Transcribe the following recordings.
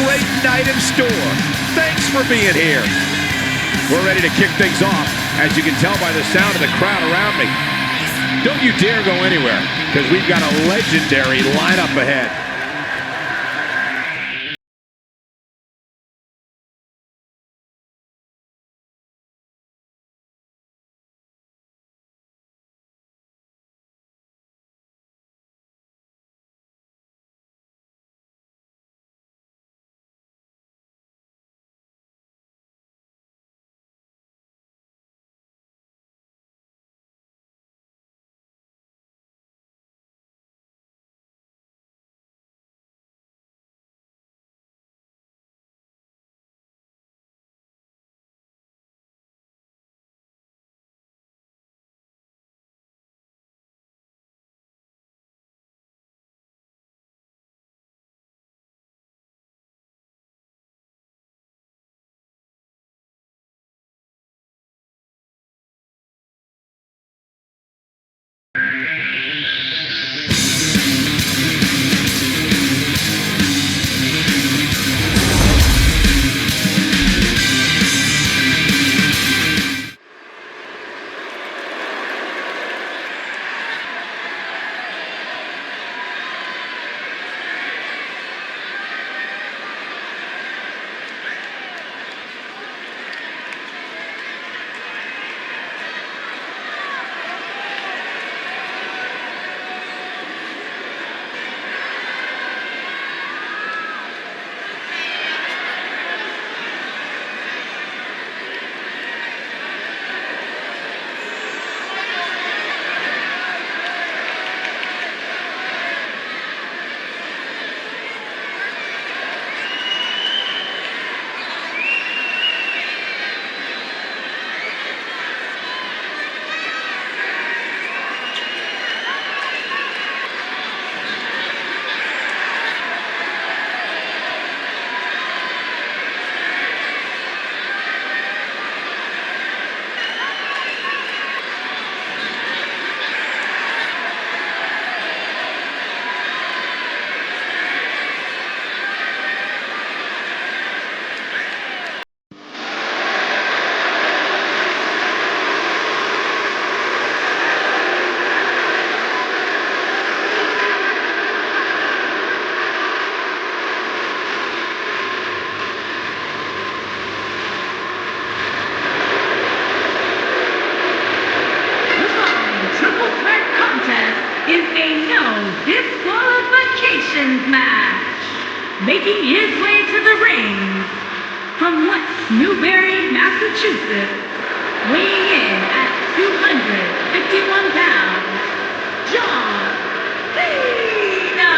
great night in store. Thanks for being here. We're ready to kick things off, as you can tell by the sound of the crowd around me. Don't you dare go anywhere, because we've got a legendary lineup ahead. Making his way to the ring from West Newbury, Massachusetts, weighing in at 251 pounds, John Cena!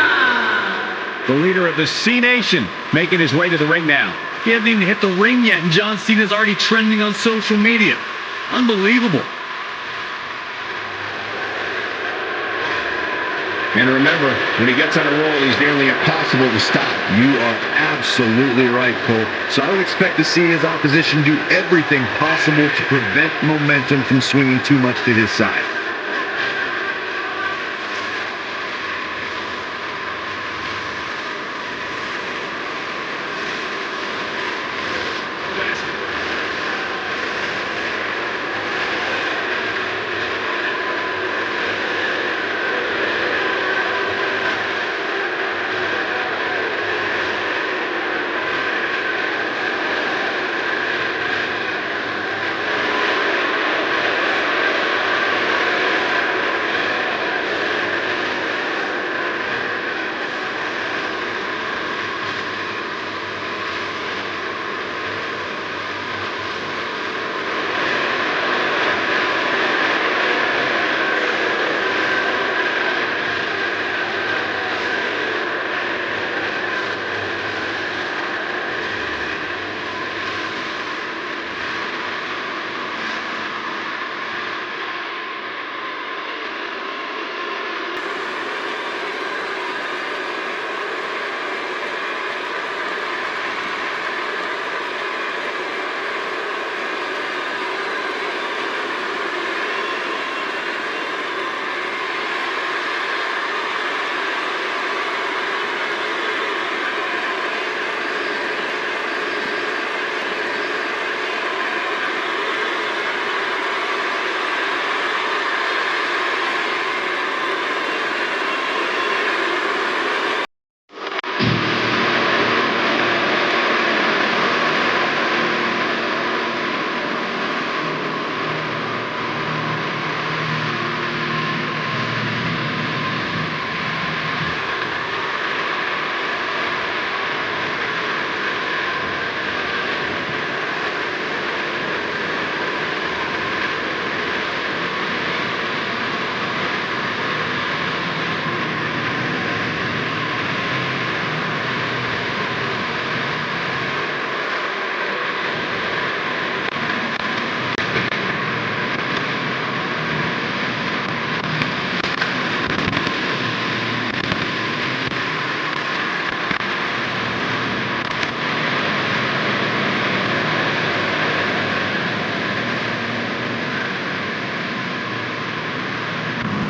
The leader of the C Nation making his way to the ring now. He hasn't even hit the ring yet, and John Cena's already trending on social media. Unbelievable. And remember, when he gets on a roll, he's nearly impossible to stop. You are absolutely right, Cole. So I would expect to see his opposition do everything possible to prevent momentum from swinging too much to his side.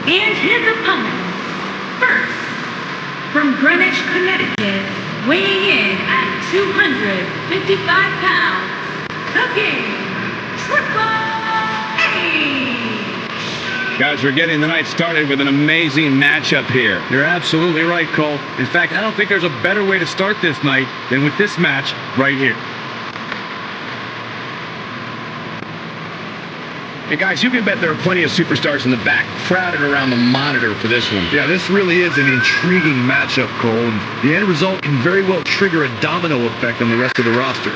And his opponent, first, from Greenwich, Connecticut, weighing in at 255 pounds, the King, Triple H! Guys, we're getting the night started with an amazing matchup here. You're absolutely right, Cole. In fact, I don't think there's a better way to start this night than with this match right here. Hey guys, you can bet there are plenty of superstars in the back crowded around the monitor for this one. Yeah, this really is an intriguing matchup, Cole, and the end result can very well trigger a domino effect on the rest of the roster.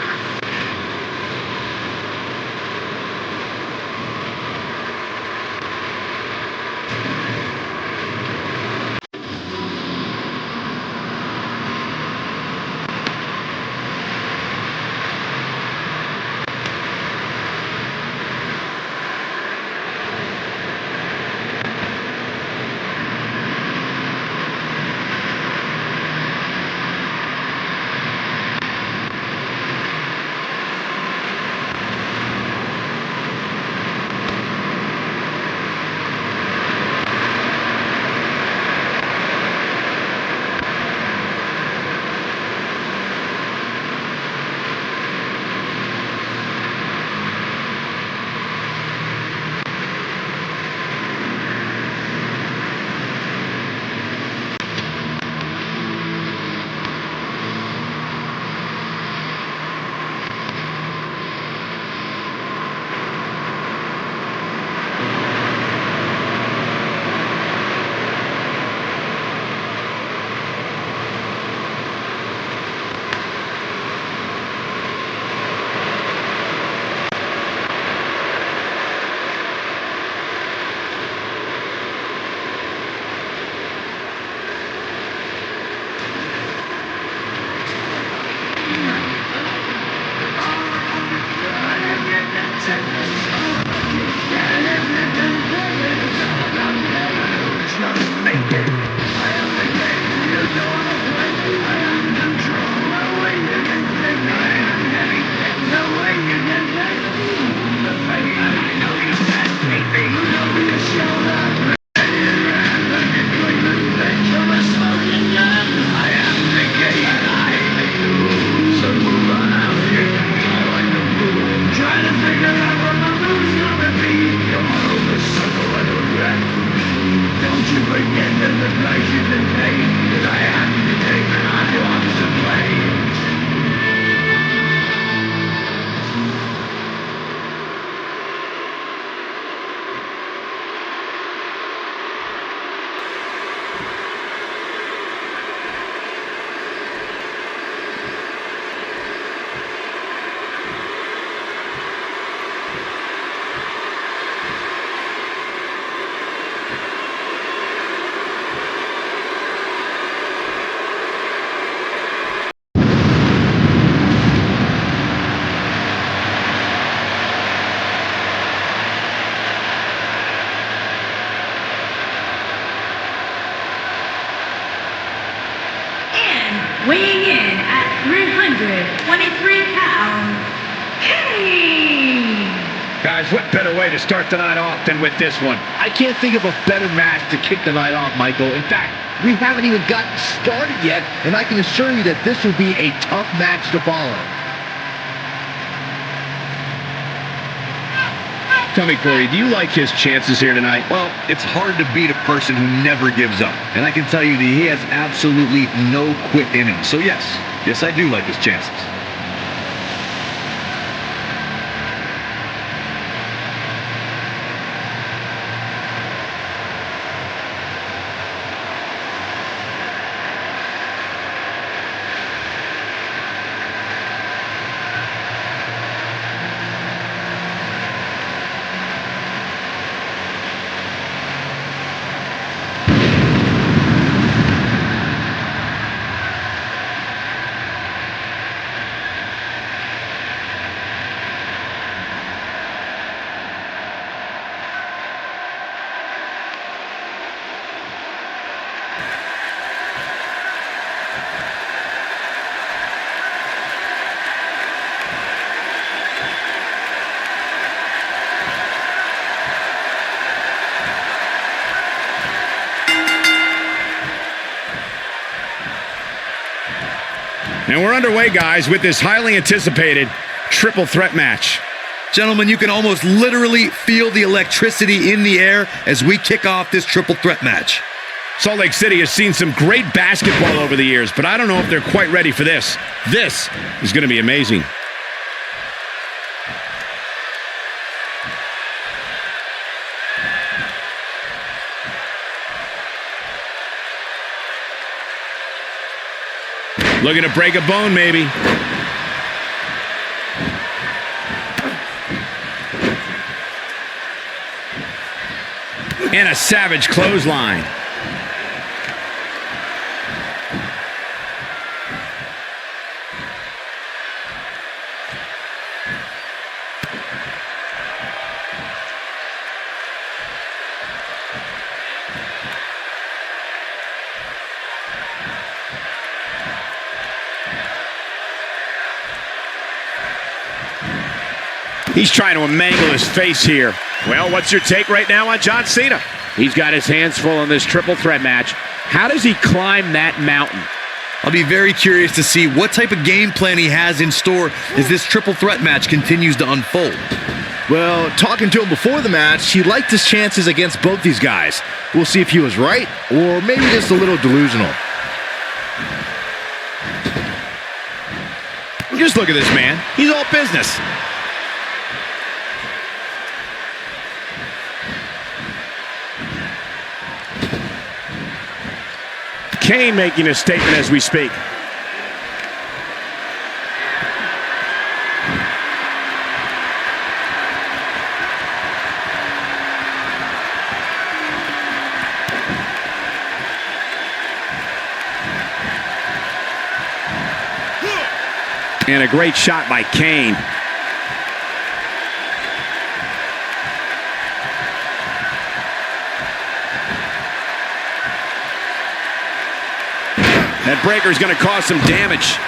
Weighing in at 323 pounds, KANE! Guys, what better way to start the night off than with this one? I can't think of a better match to kick the night off, Michael. In fact, we haven't even gotten started yet, and I can assure you that this will be a tough match to follow. Tell me, Corey, do you like his chances here tonight? Well, it's hard to beat a person who never gives up. And I can tell you that he has absolutely no quit in him. So yes, I do like his chances. And we're underway, guys, with this highly anticipated triple threat match. Gentlemen, you can almost literally feel the electricity in the air as we kick off this triple threat match. Salt Lake City has seen some great basketball over the years, but I don't know if they're quite ready for this. This is going to be amazing. Looking to break a bone, maybe. And a savage clothesline. He's trying to mangle his face here. Well, what's your take right now on John Cena? He's got his hands full in this triple threat match. How does he climb that mountain? I'll be very curious to see what type of game plan he has in store as this triple threat match continues to unfold. Well, talking to him before the match, he liked his chances against both these guys. We'll see if he was right or maybe just a little delusional. Just look at this man. He's all business. Kane making a statement as we speak. And a great shot by Kane. That breaker is going to cause some damage.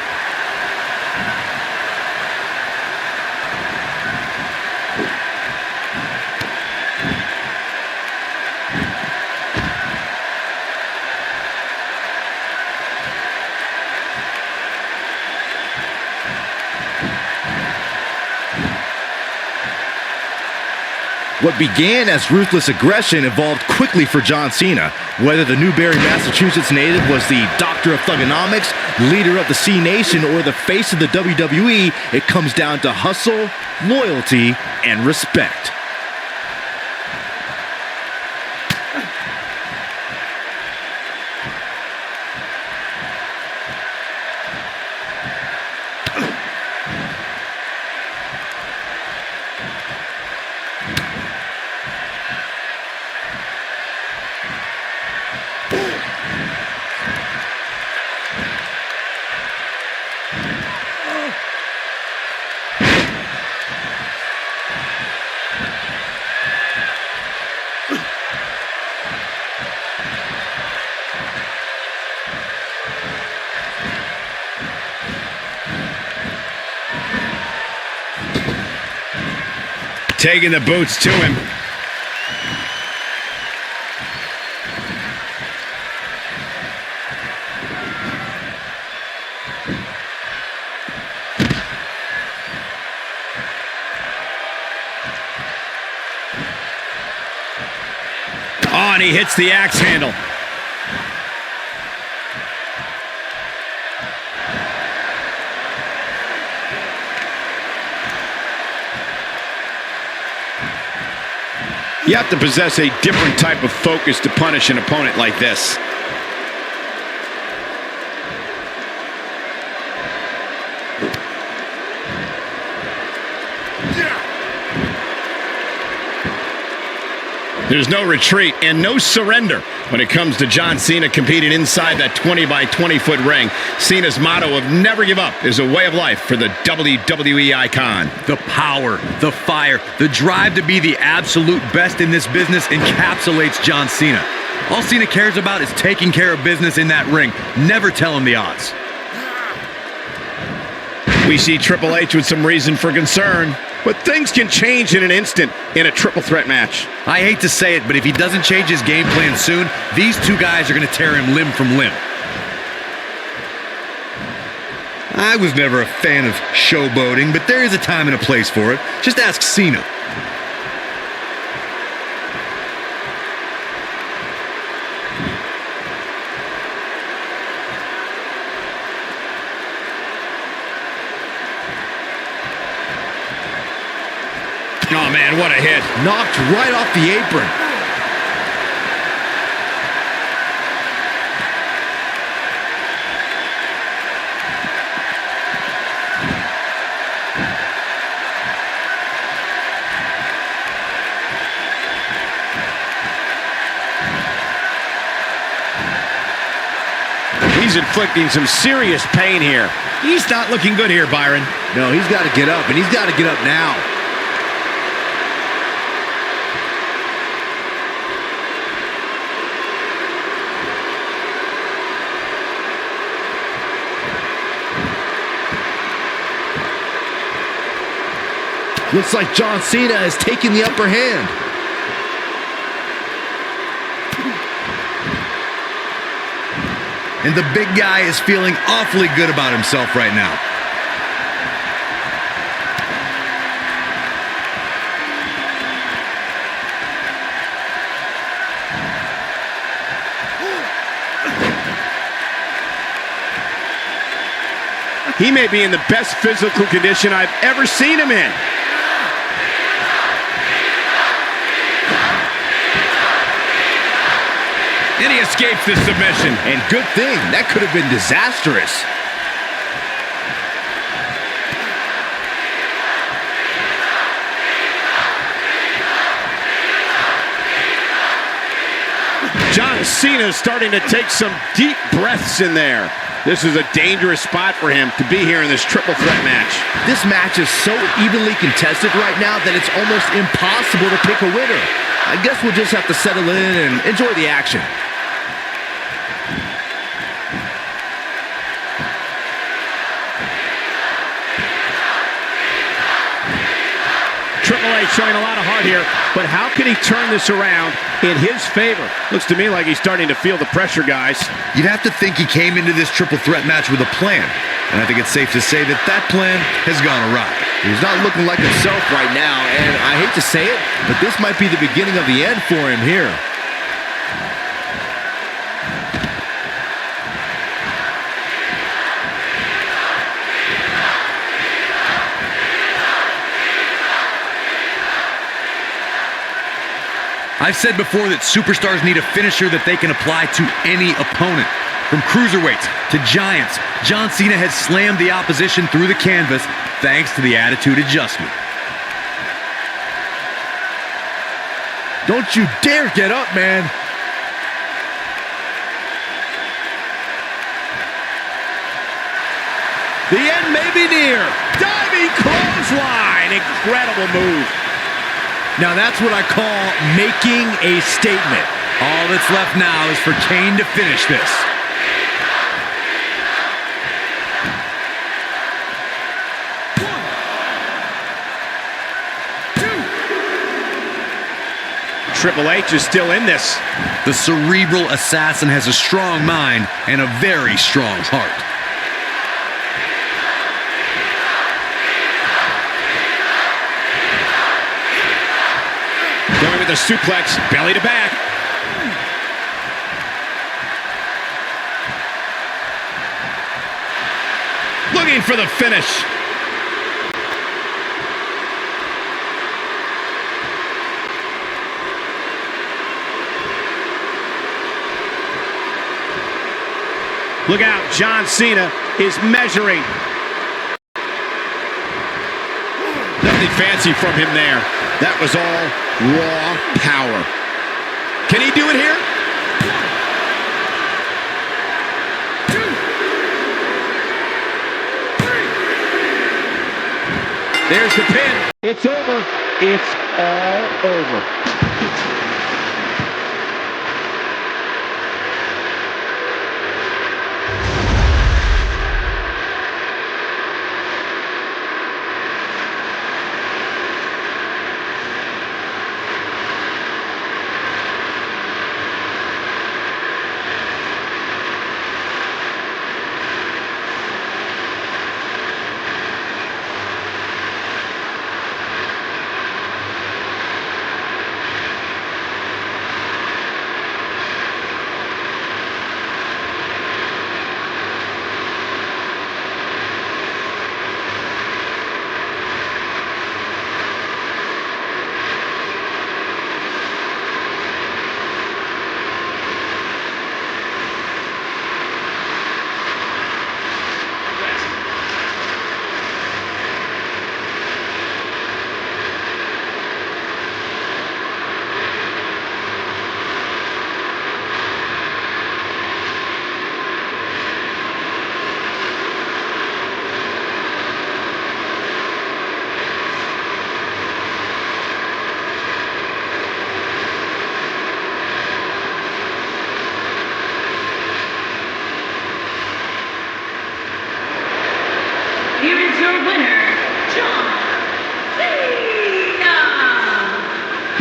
What began as ruthless aggression evolved quickly for John Cena. Whether the Newbury, Massachusetts native was the doctor of thugonomics, leader of the C Nation, or the face of the WWE, it comes down to hustle, loyalty, and respect. Taking the boots to him. Oh, and he hits the axe handle. You have to possess a different type of focus to punish an opponent like this. There's no retreat and no surrender when it comes to John Cena competing inside that 20 by 20 foot ring. Cena's motto of never give up is a way of life for the WWE icon. The power, the fire, the drive to be the absolute best in this business encapsulates John Cena. All Cena cares about is taking care of business in that ring, never telling the odds. We see Triple H with some reason for concern, but things can change in an instant in a triple threat match. I hate to say it, but if he doesn't change his game plan soon, these two guys are going to tear him limb from limb. I was never a fan of showboating, but there is a time and a place for it. Just ask Cena. Oh, man, what a hit. Knocked right off the apron. He's inflicting some serious pain here. He's not looking good here, Byron. No, he's got to get up, and he's got to get up now. Looks like John Cena is taking the upper hand. And the big guy is feeling awfully good about himself right now. He may be in the best physical condition I've ever seen him in. And he escapes this submission. And good thing, that could have been disastrous. John Cena is starting to take some deep breaths in there. This is a dangerous spot for him to be here in this triple threat match. This match is so evenly contested right now that it's almost impossible to pick a winner. I guess we'll just have to settle in and enjoy the action. Triple H showing a lot of heart here, but how can he turn this around in his favor? Looks to me like he's starting to feel the pressure, guys. You'd have to think he came into this triple threat match with a plan. And I think it's safe to say that that plan has gone awry. He's not looking like himself right now, and I hate to say it, but this might be the beginning of the end for him here. I've said before that superstars need a finisher that they can apply to any opponent. From cruiserweights to giants, John Cena has slammed the opposition through the canvas thanks to the attitude adjustment. Don't you dare get up, man. The end may be near. Diving clothesline. Incredible move. Now that's what I call making a statement. All that's left now is for Kane to finish this. Triple H is still in this. The cerebral assassin has a strong mind and a very strong heart. Going with a suplex, belly to back. Looking for the finish. Look out, John Cena is measuring. Nothing fancy from him there. That was all raw power. Can he do it here? 1, 2, 3. There's the pin. It's over. It's all over.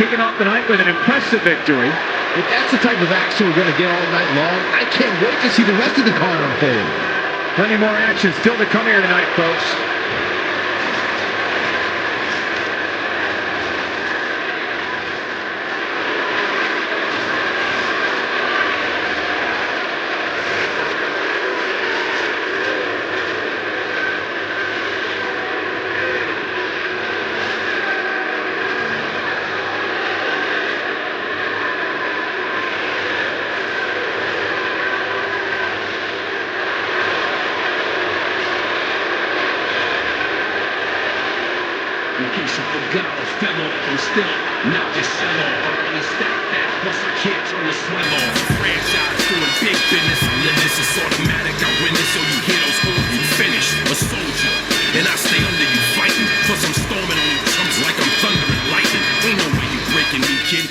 kicking off the night with an impressive victory. If that's the type of action we're going to get all night long, I can't wait to see the rest of the card unfold. Plenty more action still to come here tonight, folks. In case you forgot or fell off, I'm still not just sell off. I only stack that, plus I can't turn the swell off. Franchise doing big business, I live this, it's automatic. I win this, so you hear those horns, you finish. A soldier, and I stay under you fighting. Plus I'm storming on you chumps like I'm thunder and lightning. Ain't no way you breaking me, kid.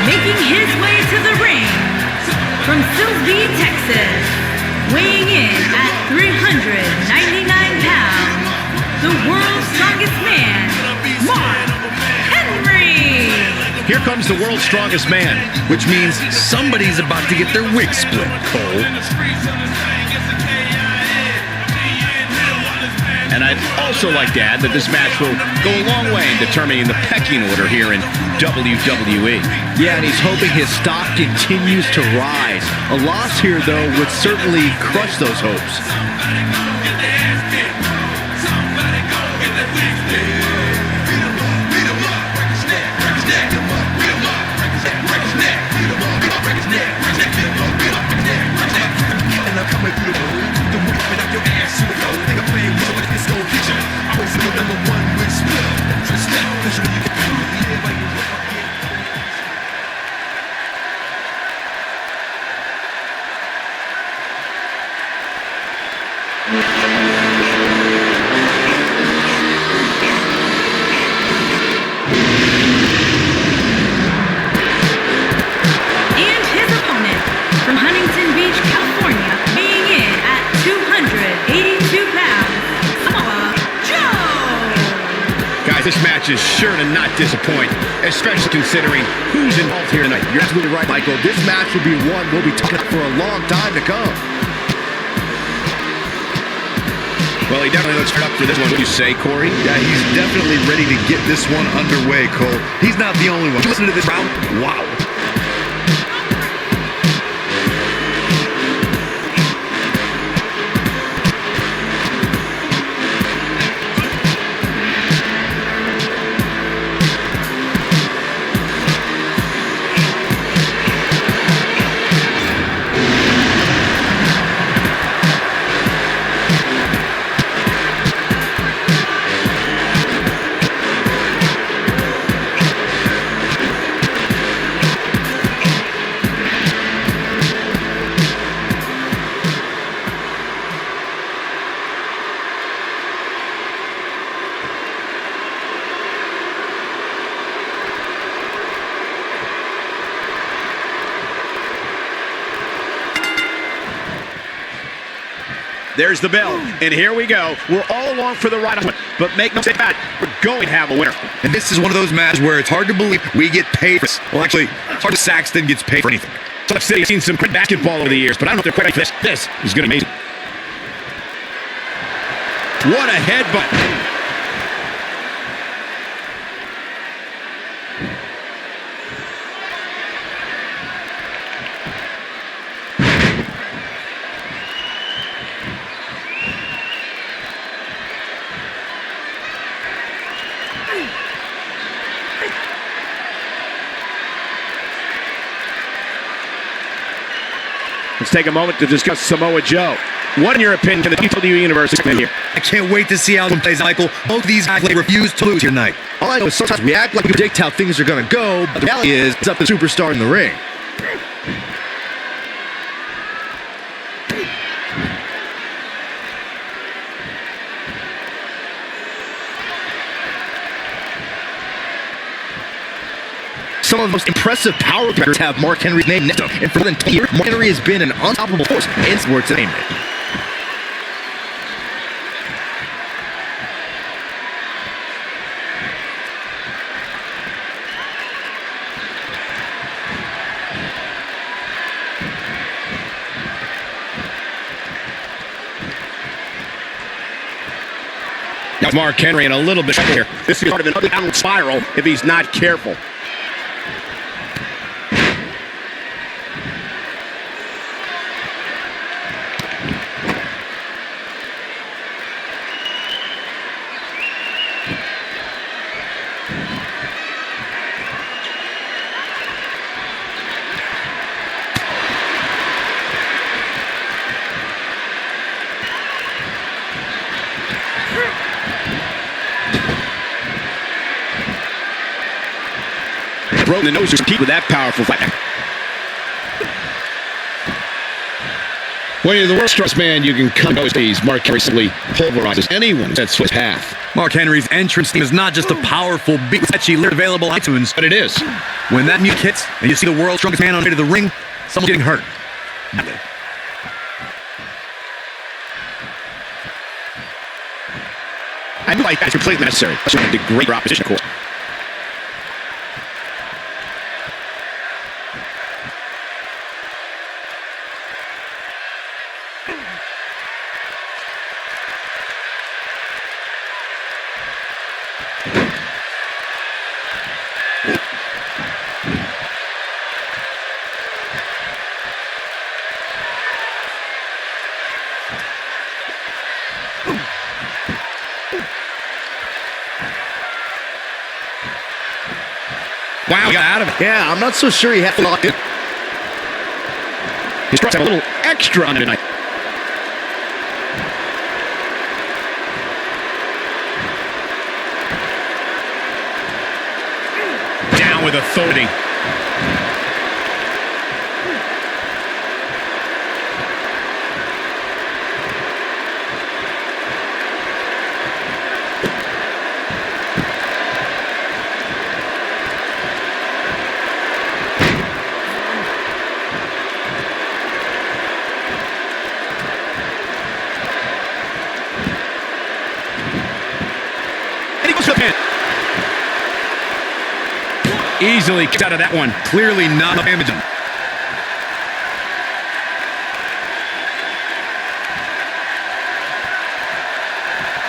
Making his way to the ring from Silsbee, Texas, weighing in at 399 pounds, the world's strongest man, Mark Henry. Here comes the world's strongest man. Which means somebody's about to get their wig split, Cole. And I'd also like to add that this match will go a long way in determining the pecking order here in WWE. Yeah, and he's hoping his stock continues to rise. A loss here, though, would certainly crush those hopes. And his opponent from Huntington Beach, California, weighing in at 282 pounds, Samoa Joe. Guys, this match is sure to not disappoint, especially considering who's involved here tonight. You're absolutely right, Michael. This match will be one we'll be talking for a long time to come. Well, he definitely looks up for this one. What do you say, Corey? Yeah, he's definitely ready to get this one underway, Cole. He's not the only one. Listen to this round. Wow. There's the bell, and here we go. We're all along for the ride, but make no mistake about it, we're going to have a winner. And this is one of those matches where it's hard to believe we get paid for this. Well, actually, it's hard to Saxton gets paid for anything. Salt Lake City has seen some great basketball over the years, but I don't know if they're quite like this. This is going to be amazing. What a headbutt. Let's take a moment to discuss Samoa Joe. What, in your opinion, can the WWE Universe expect here? I can't wait to see how it plays, Michael. Both these guys refuse to lose tonight. All I know is sometimes we act like we predict how things are going to go, but the reality is it's up to the superstar in the ring. Some of the most impressive power players have Mark Henry's name next to him. And for more than 10 years, Mark Henry has been an unstoppable force in sports entertainment. Now Mark Henry in a little bit here. This is part of another downward spiral if he's not careful. Broken the nose to compete with that powerful fight. When you're the world's strongest man, you can come overseas. Mark Henry simply pulverizes anyone that's his path. Mark Henry's entrance theme is not just a powerful beat catchy lyric available on iTunes, But it is. when that music hits and you see the world's strongest man on the way to the ring, someone's getting hurt. I feel like that's completely necessary. That's one of the great opposition, of course. Wow, he got out of it. Yeah, I'm not so sure he had to lock it. His strikes have a little extra on it tonight. Down with authority. Easily kicked out of that one. Clearly not enough damage.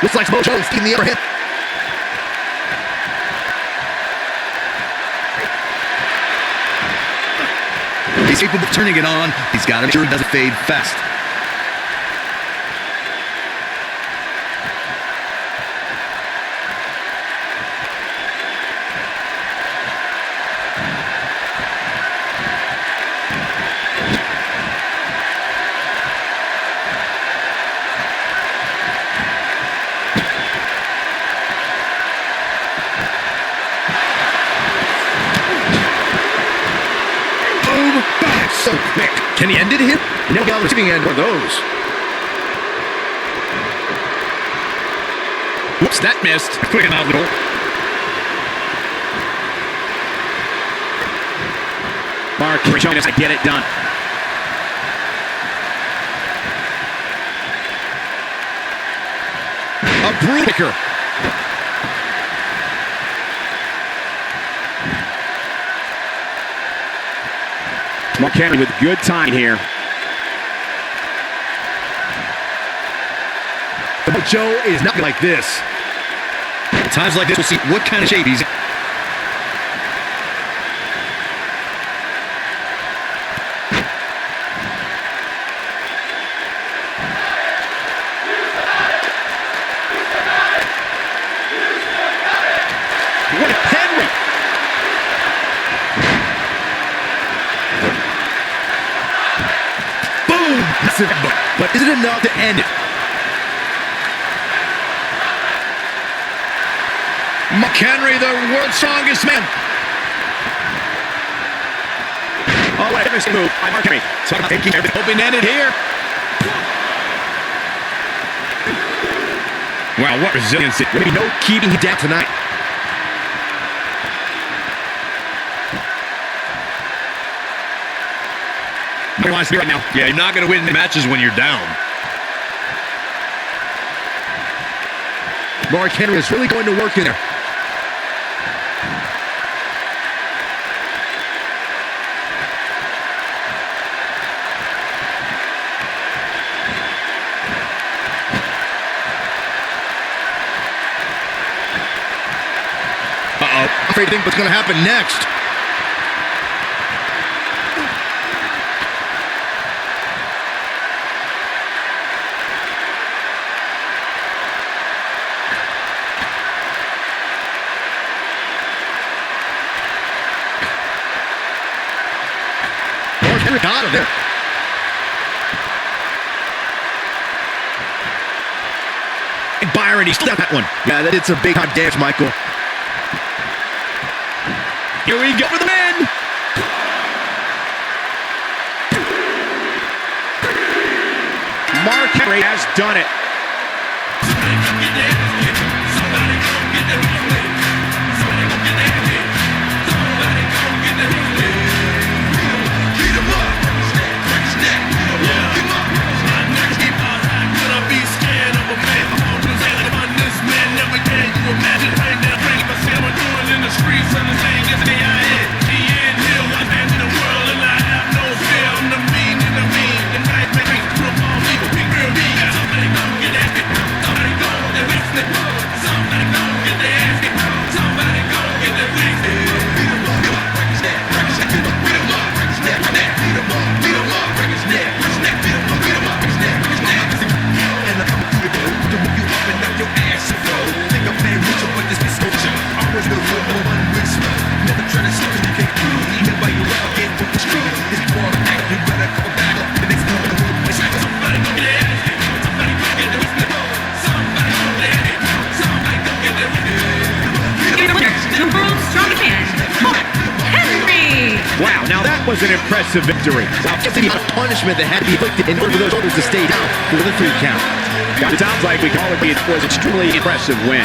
Looks like Samoa Joe's taking the upper hand. He's capable of turning it on. He's got to make sure it doesn't fade fast. So quick. Can he end it here? Never got on the receiving end of those. Whoops, that missed. Quick and out the door. Mark showing us how to get it done. A brutal kicker. Mark Henry with good time here. Joe is not like this. Times like this, we'll see what kind of shape he's in. What a Henry! Boom! Massive elbow. But is it enough to end it? McHenry, the world's strongest man. Oh, what a interesting move by Mark Henry. Taking everything, hoping to end it here. Wow, what resiliency. Maybe no keeping him down tonight. He wants to be right now. Yeah, you're not going to win matches when you're down. Mark Henry is really going to work in there. Uh-oh. I'm afraid to think what's going to happen next. Mark Henry got him there. And Byron, he stepped that one. Yeah, that did some big time damage, Michael. Here we go for the win. Mark Henry has done it. Wow, now that was an impressive victory. Now, just the punishment that had to be inflicted in order for those shoulders to stay down for the 3 count. It sounds like we call it was an extremely impressive win.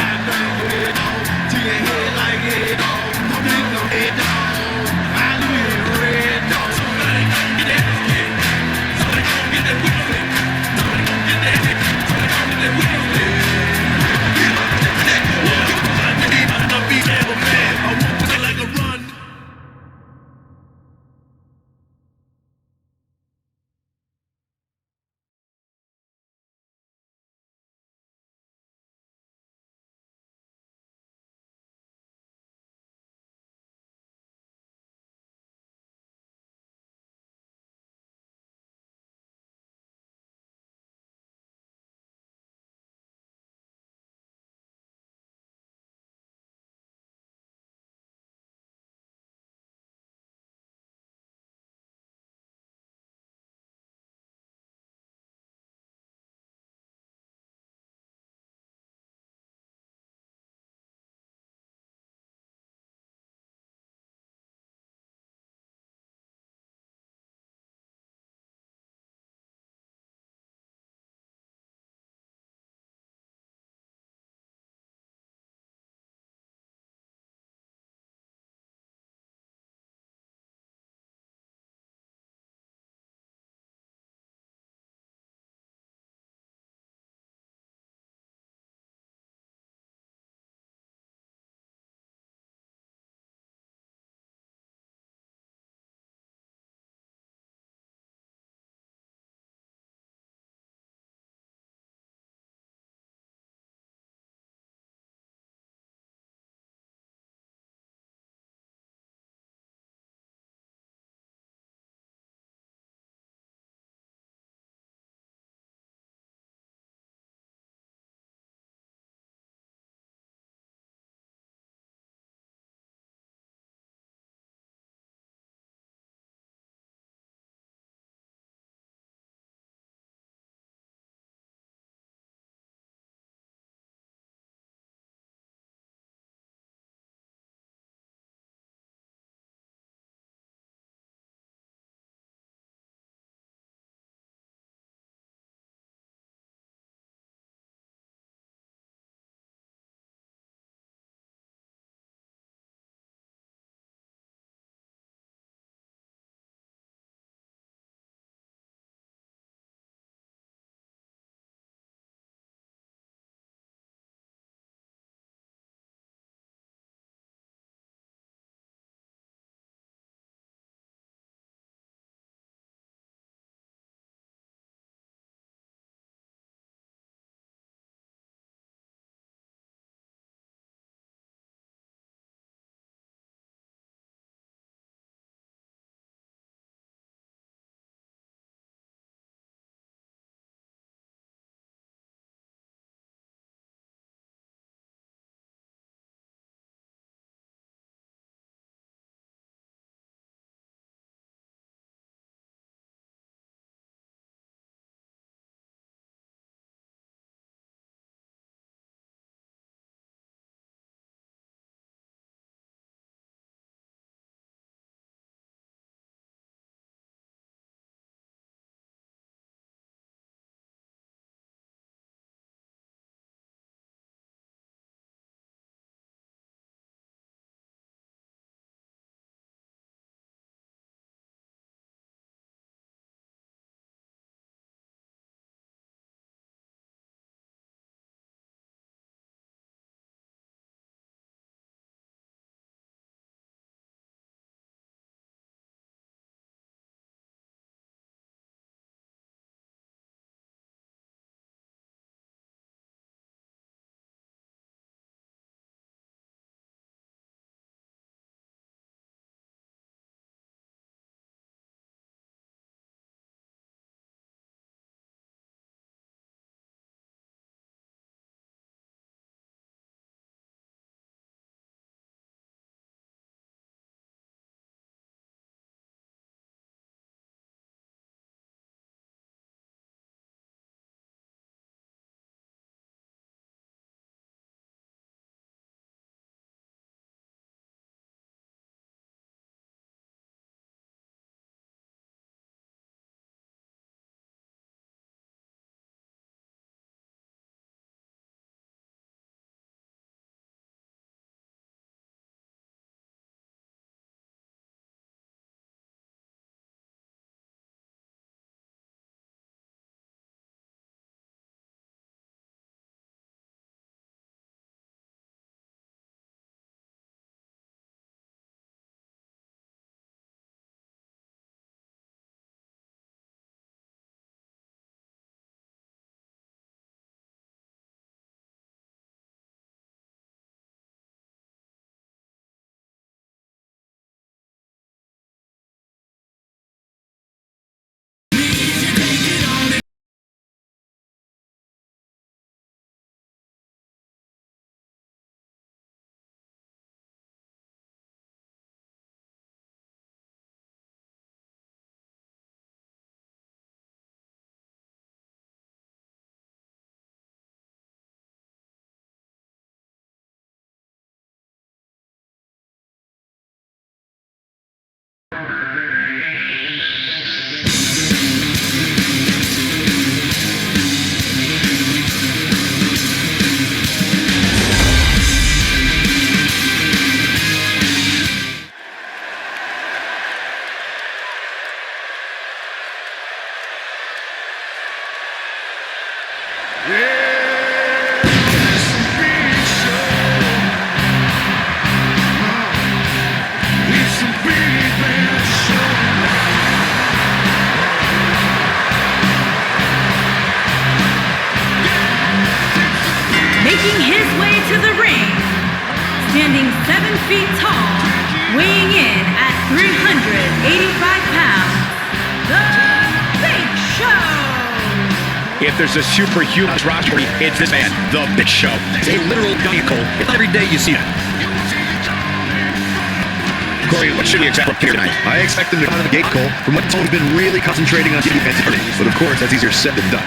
Standing 7 feet tall, weighing in at 385 pounds, The Big Show! If there's a superhuman roster, it's this man, The Big Show. A literal vehicle. It's not every day you see that. Corey, what should we expect from here tonight? I expect him to come out of the gate, Cole, from what he's been really concentrating on defense. But of course, that's easier said than done.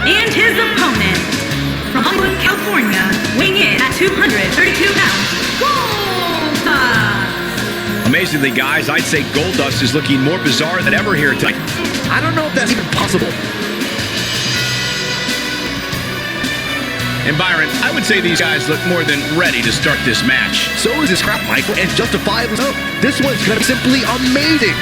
And his opponent, from Hollywood, California, weighing in at 232 pounds, Goldust! Amazingly, guys, I'd say Goldust is looking more bizarre than ever here tonight. I don't know if that's even possible. And Byron, I would say these guys look more than ready to start this match. So is this crap, Michael, and justifiably so. This one's gonna be simply amazing.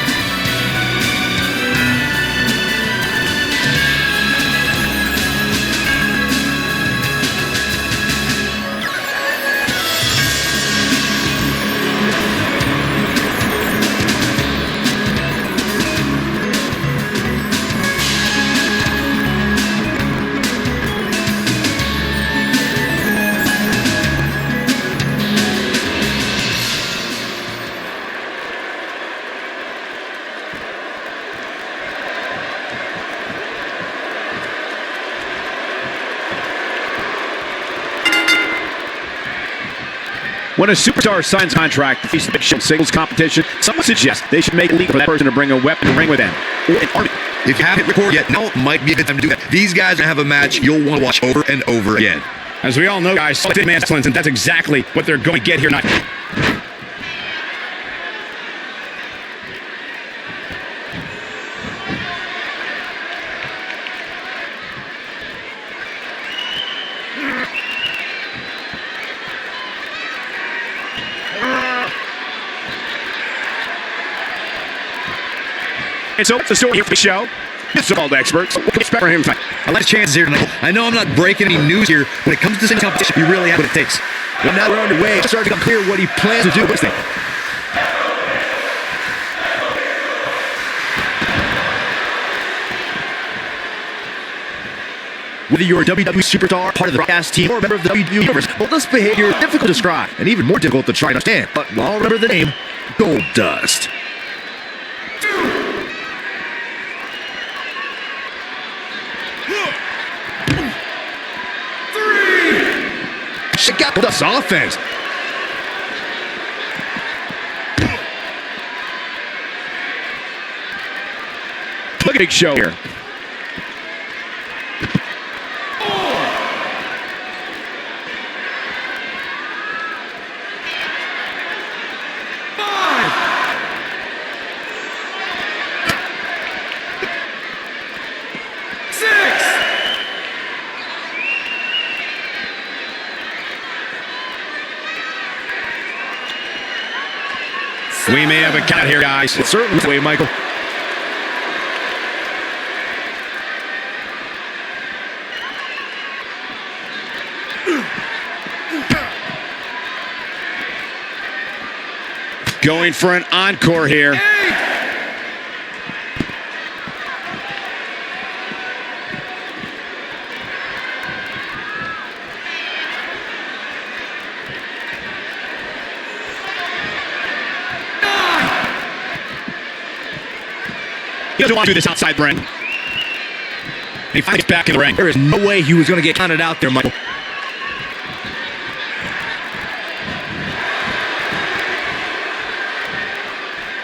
When a superstar signs a contract to face the Big Show singles competition, someone suggests they should make it legal for that person to bring a weapon to ring with them. Or an army. If you haven't recorded yet, now might be a good time to do that. These guys have a match you'll want to watch over and over again. As we all know, guys, solid man's excellence, and that's exactly what they're going to get here tonight. And so, the story here for the show. This is all the experts. What can we expect from him tonight? I like chances here tonight. I know I'm not breaking any news here. When it comes to this competition, you really have what it takes. Well, now we're underway. It's starting to become clear what he plans to do with this thing. Whether you're a WWE superstar, part of the broadcast team, or a member of the WWE Universe, well, this behavior is difficult to describe, and even more difficult to try and understand. But we all remember the name, Goldust. Check out Goldust's offense. Look at Big Show here. We may have a count here, guys. It's certainly the way, Michael. Going for an encore here. He doesn't want to do this outside the ring. He finally gets back in the ring. There is no way he was going to get counted out there, Michael.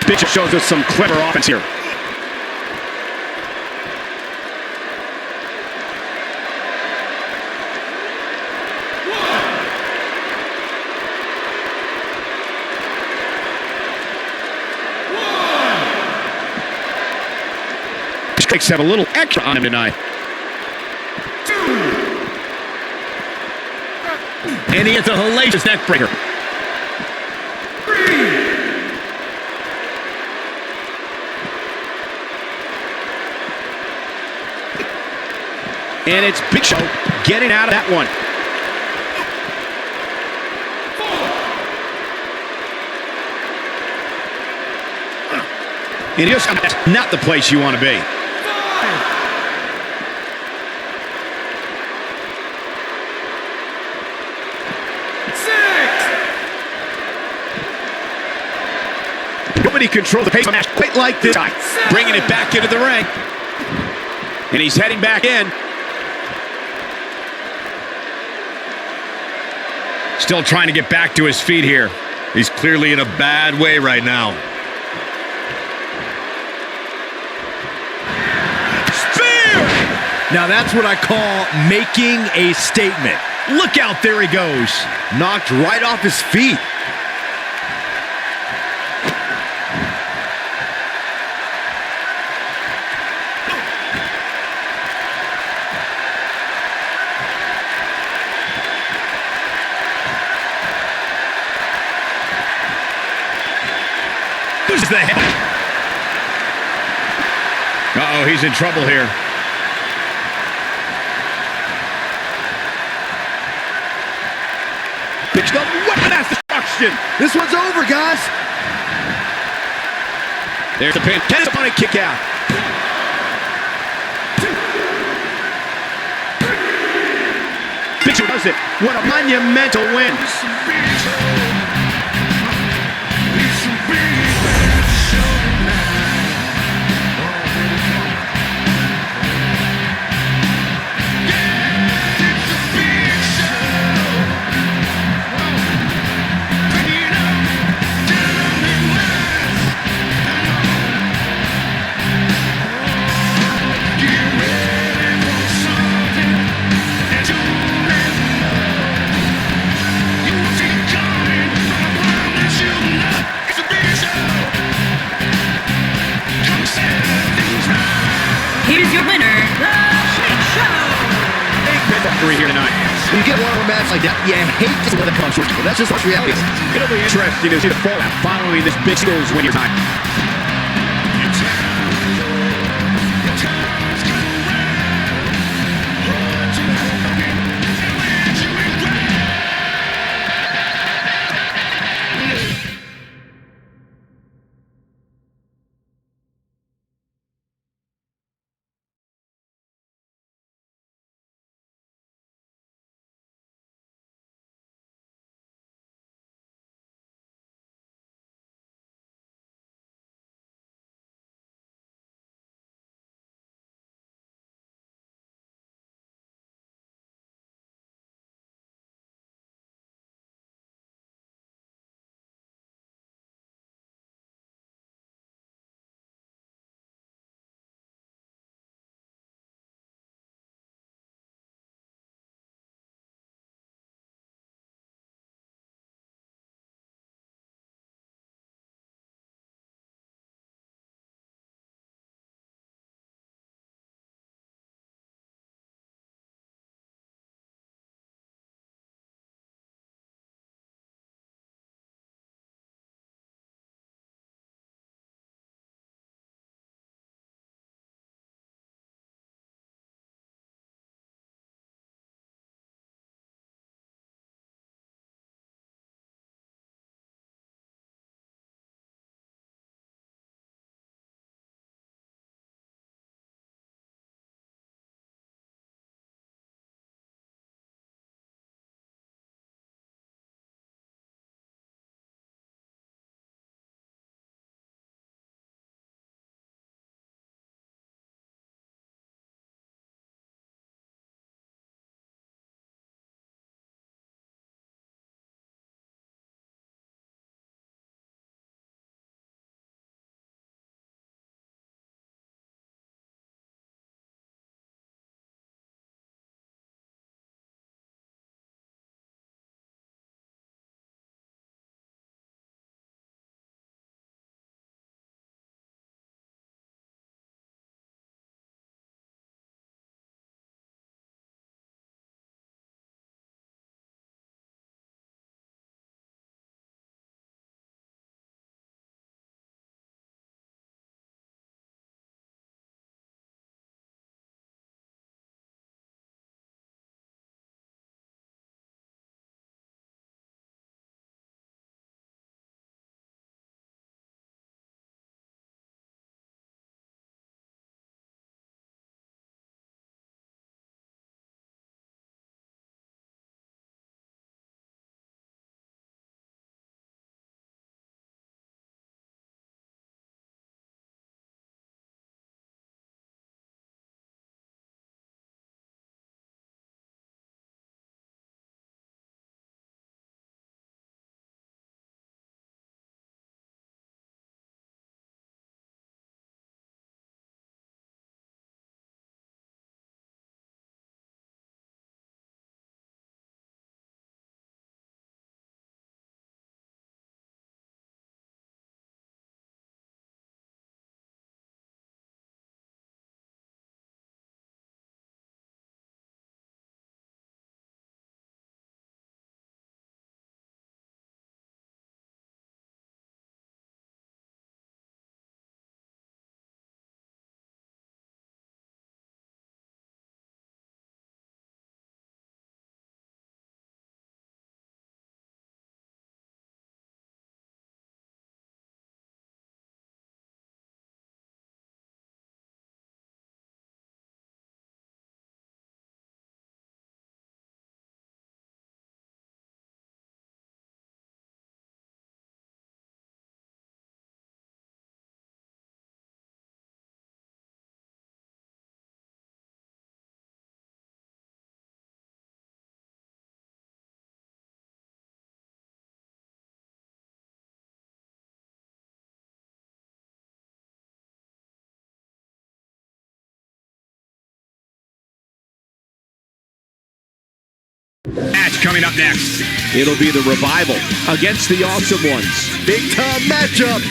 Big Show shows us some clever offense here. critics have a little extra on him tonight. And he hits a hellacious neck breaker. And it's Big Show getting out of that one. And that's not the place you want to be. Nobody controls the pace of the match quite like this guy. Bringing it back into the ring. And he's heading back in. Still trying to get back to his feet here. He's clearly in a bad way right now. Now that's what I call making a statement. Look out, there he goes. Knocked right off his feet. Who's the head? Uh-oh, he's in trouble here. Pitch the weapon-ass destruction. This one's over, guys. There's the pin. Ken's on a kick out. Big Show does it. What a monumental win. Here's your winner, the Big Show. Big pin victory here tonight. When you get one of a match like that, you hate to let it come short. But that's just what's reality. It'll be interesting to see the fallout following this Big Show's win here tonight. Match coming up next. It'll be the Revival against the Awesome Ones. Big time matchup.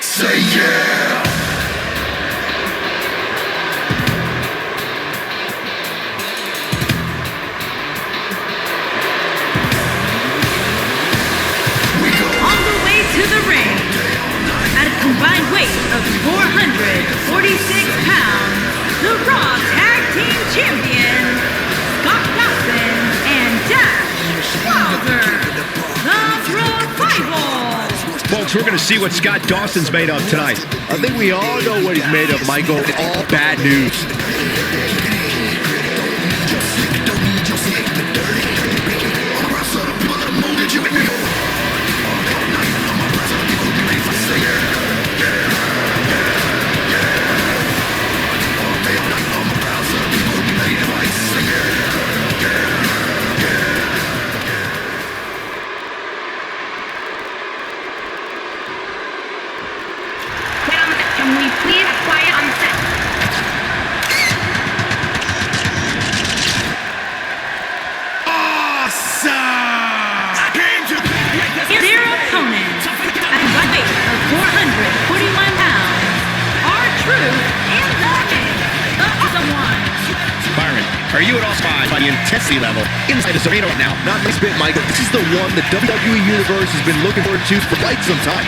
Say yeah! On the way to the ring, at a combined weight of 446 pounds, the Raw Tag Team Champions, Scott Dawson and Dash Wilder, the Revival. Folks, we're going to see what Scott Dawson's made of tonight. I think we all know what he's made of, Michael. It's all bad news. Can we please quiet on set? Their opponent, at a weight of 441 pounds, R-Truth and the Awesome Ones. Byron, are you at all surprised by the intensity level inside this arena right now? Not this bit, Michael. This is the one the WWE Universe has been looking forward to for quite some time.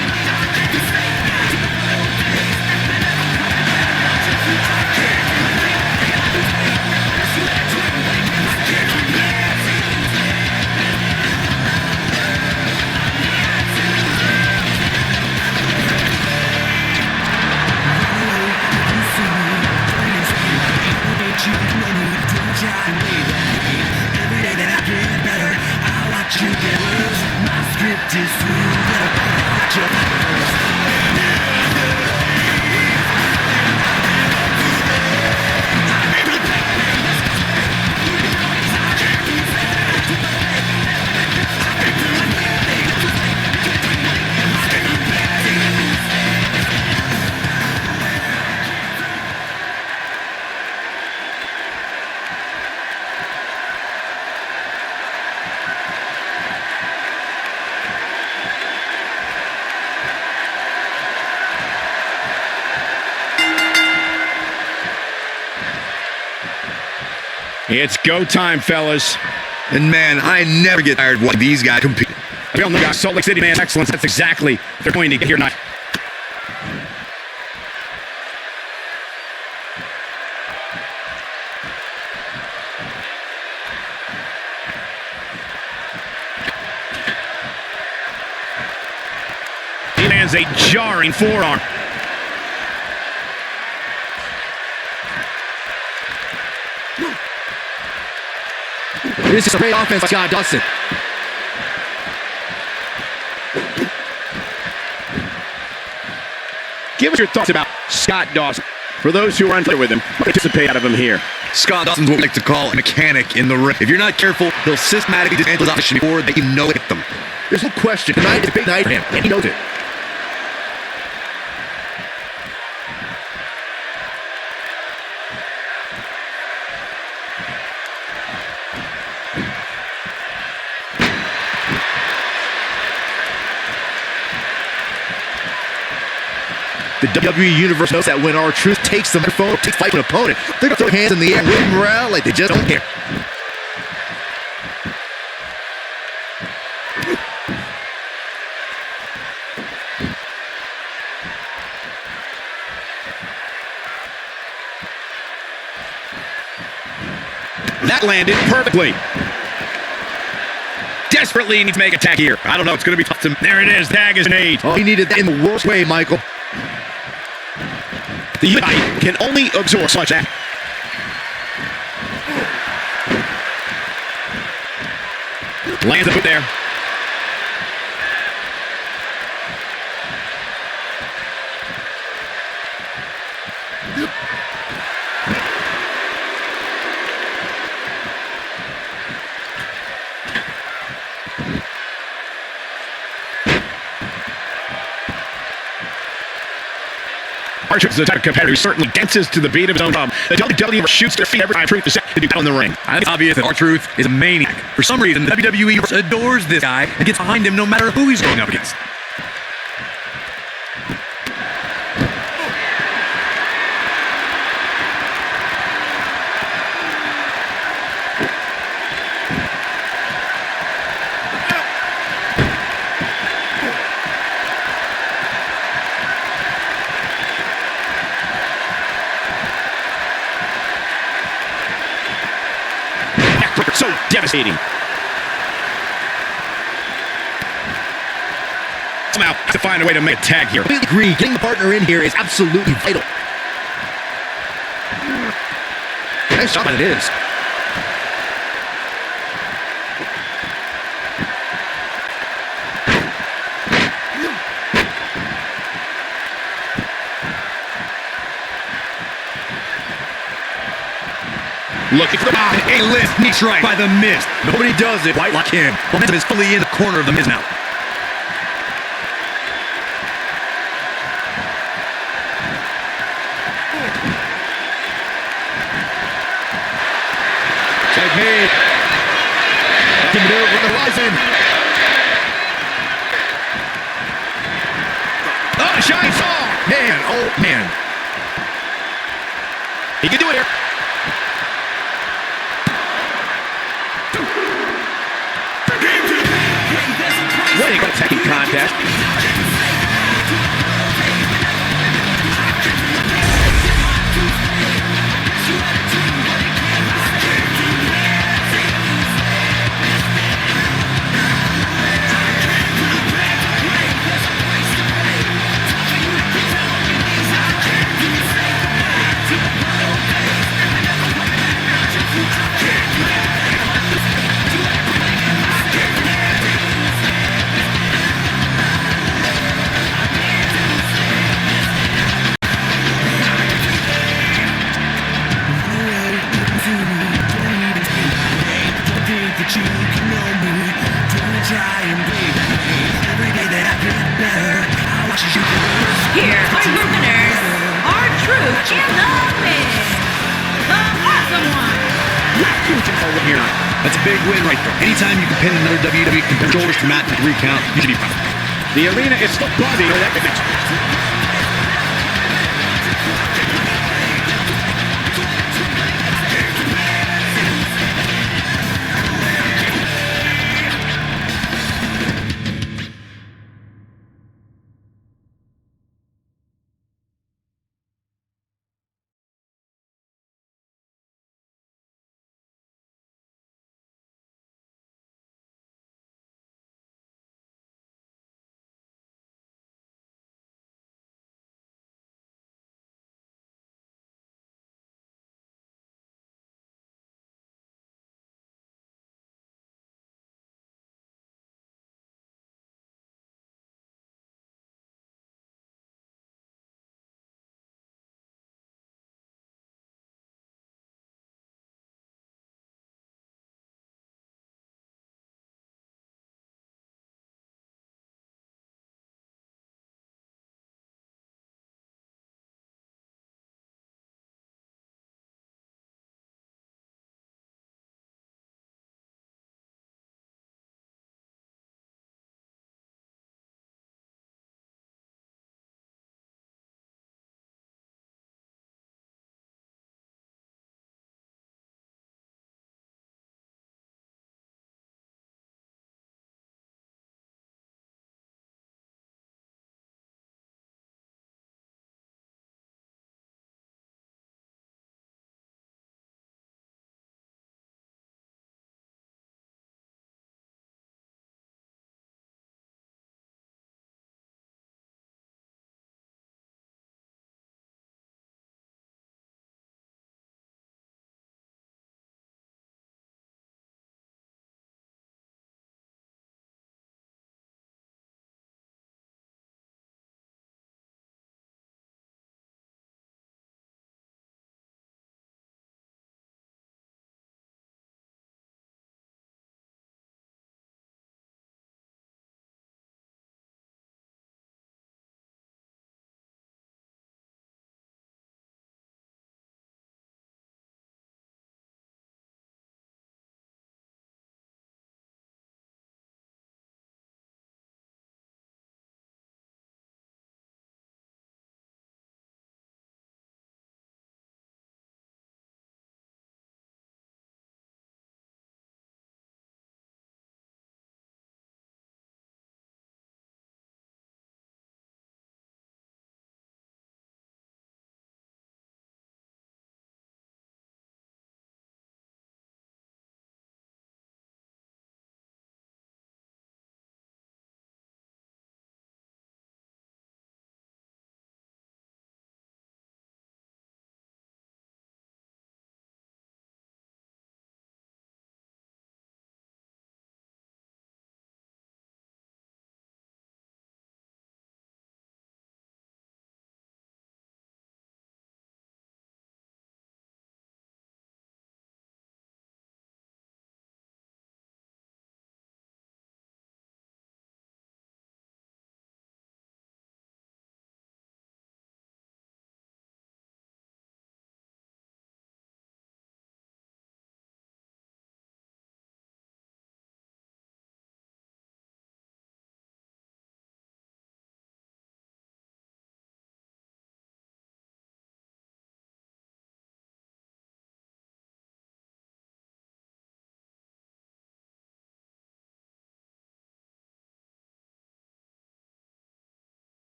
It's go time, fellas. And man, I never get tired of watching these guys compete. We all know guys, Salt Lake City man excellence. That's exactly what they're going to get here tonight. He lands a jarring forearm. This is a great offense by Scott Dawson. Give us your thoughts about Scott Dawson. For those who are unfamiliar with him, what anticipate out of him here? Scott Dawson's what we like to call a mechanic in the ring. If you're not careful, he'll systematically dismantle his opposition before they even know it hit them. There's no question. Tonight is a big night for him, and he knows it. The WWE Universe knows that when R-Truth takes the microphone, takes fight from an opponent, they're going to throw hands in the air, wave them around like they just don't care. That landed perfectly. Desperately needs to make a tag here. I don't know. It's going to be tough to... There it is. Tag is made. Oh, he needed that in the worst way, Michael. The UI can only absorb so much that. Lands up there. Archer is the type of competitor who certainly dances to the beat of his own drum. The WWE shoots their feet every time Truth is set to do battle in the ring. I think it's obvious that R-Truth is a maniac. For some reason, the WWE adores this guy and gets behind him no matter who he's going up against. So devastating. Somehow, have to find a way to make a tag here. I agree. Getting the partner in here is absolutely vital. Nice shot, but it is. Looking for the bomb. A-list knee strike by the Miz. Nobody does it quite like him. Momentum is fully in the corner of the Miz now. Tag made. Can do it with the Horizon. Oh, shine saw. Man, oh man. He can do it here. What a attacking contest. Here are your winners, R-Truth and the Miz, the Awesome One. That's a big win right there. Anytime you can pin another WWE competitor to match with 3 count, you should be proud. The arena is still buzzing.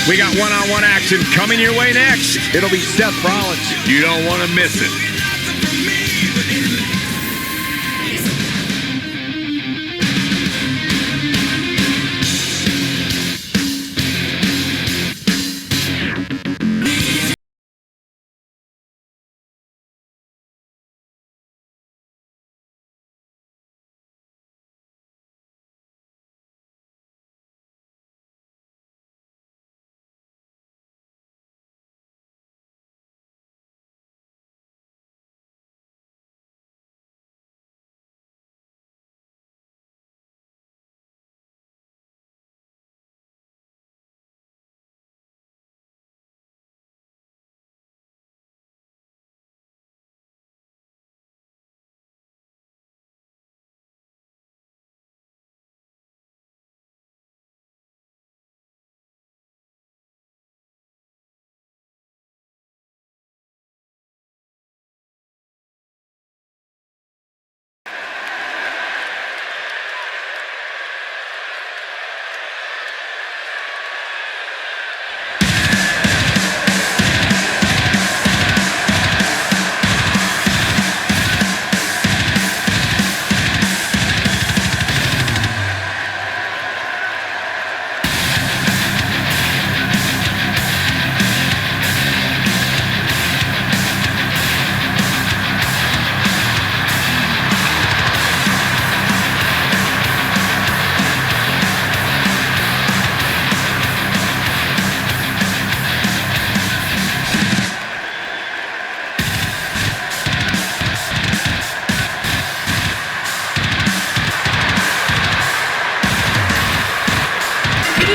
We got one-on-one action coming your way next. It'll be Seth Rollins. You don't want to miss it.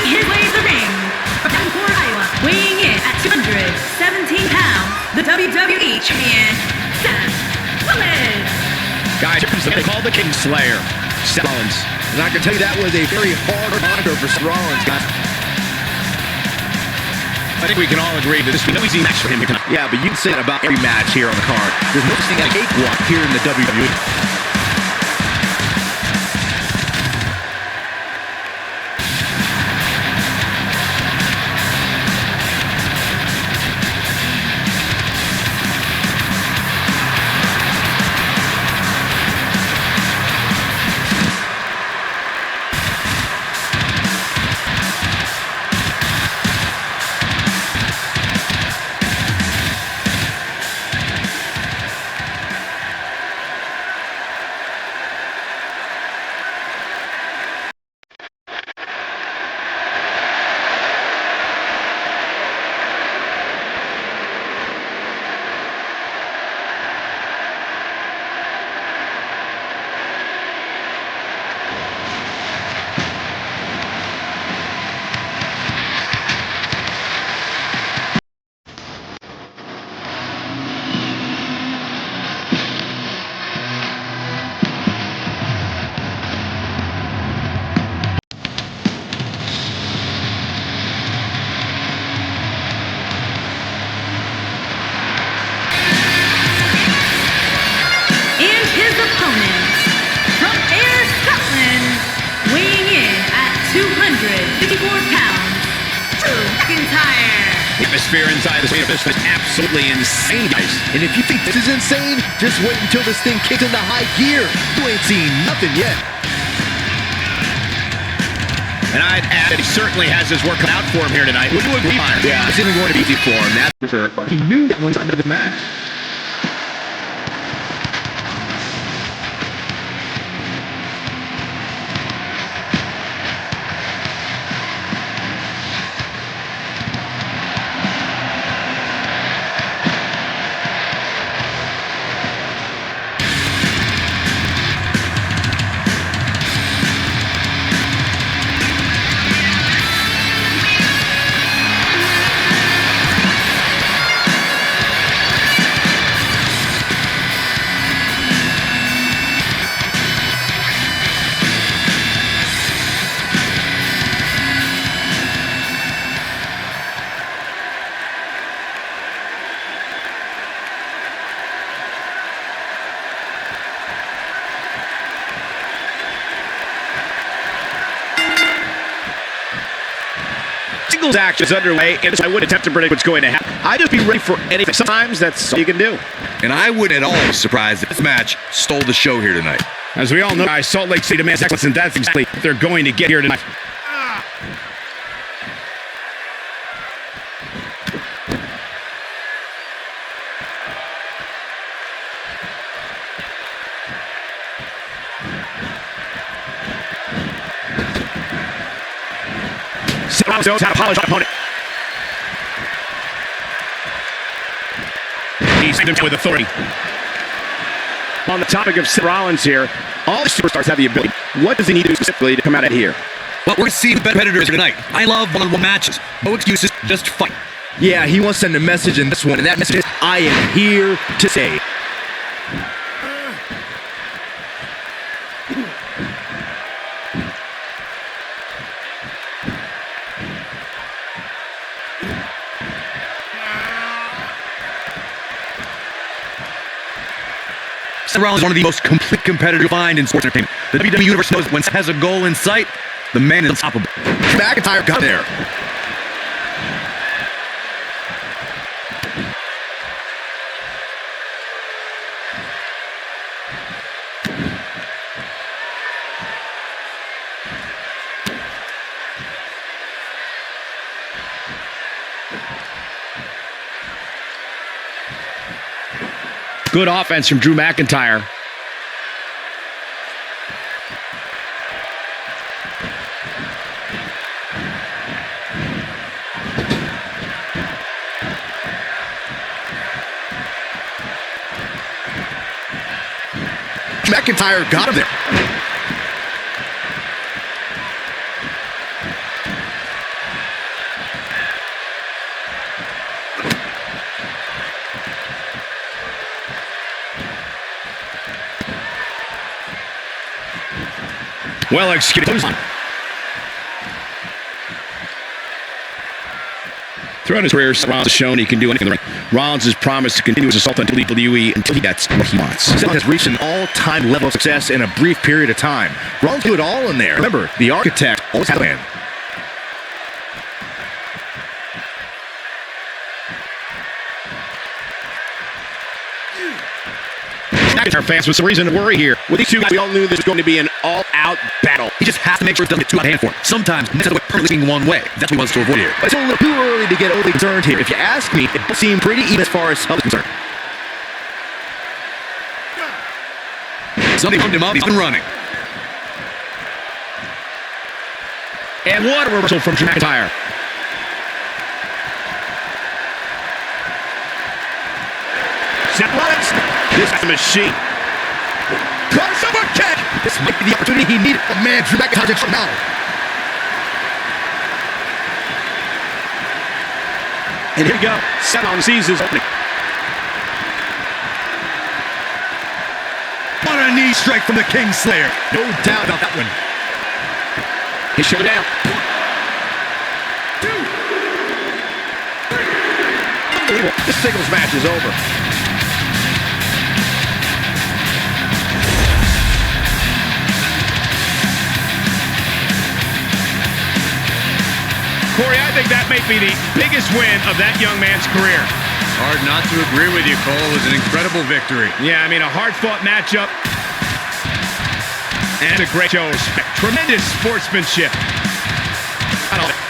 His way to the ring, from Davenport, Iowa, weighing in at 217 pounds, the WWE Champion, Seth Rollins. Guys, they call the Kingslayer, Seth Rollins. And I can tell you that was a very hard moniker for Seth Rollins, guys. I think we can all agree that this was no easy match for him tonight. Yeah, but you can say that about every match here on the card. There's no such thing as a cakewalk here in the WWE. Opponent, from Ayr, Scotland, weighing in at 254 pounds, Drew McIntyre. The atmosphere inside this is absolutely insane, guys. And if you think this is insane, just wait until this thing kicks into high gear. You ain't seen nothing yet. And I'd add that he certainly has his work cut out for him here tonight. Would you agree, Myers? Yeah, it's even going to be easy for him. That's for sure. He knew that one side of the match. singles action is underway, and I wouldn't attempt to predict what's going to happen. I'd just be ready for anything. Sometimes that's all you can do. And I wouldn't at all be surprised if this match stole the show here tonight. As we all know, Salt Lake City demands excellence, and that's exactly what they're going to get here tonight. Seth Rollins knows how to polish our opponent. He's him with authority. On the topic of Seth Rollins here, all the superstars have the ability. What does he need to do specifically to come out of here? Well, we're going to see the competitors here tonight. I love one-on-one matches. No excuses, just fight. Yeah, he wants to send a message in this one, and that message is, I am here to stay. Seth Rollins is one of the most complete competitors you'll find in sports entertainment. The WWE Universe knows when Seth has a goal in sight, the man is unstoppable. McIntyre got there. Good offense from Drew McIntyre. McIntyre got him there. Well executed. Throughout his career, Rollins has shown he can do anything in the ring. Rollins has promised to continue his assault on WWE until he gets what he wants. Seth has reached an all-time level of success in a brief period of time. Rollins do it all in there. Remember, the architect always had a plan. McIntyre fans with some reason to worry here. With these two guys, we all knew this was going to be an all-out battle. He just has to make sure it doesn't get too out of hand for him. Sometimes, instead of permanently one way. That's what he wants to avoid here. It's a little too early to get overly concerned here. If you ask me, it seemed pretty even as far as health is concerned. Somebody bumped him up. He's been running. And what a reversal from McIntyre. Seth Rollins. This is a machine. Crossover kick. This might be the opportunity he needed. Oh man, Drew McIntyre just now. And here we go. Seth Rollins sees his opening. What a knee strike from the Kingslayer. No doubt about that one. He's shut down. 2, 3. Unbelievable. This singles match is over. Corey, I think that may be the biggest win of that young man's career. Hard not to agree with you, Cole. It was an incredible victory. Yeah, I mean, a hard-fought matchup. And a great show of tremendous sportsmanship. I don't know.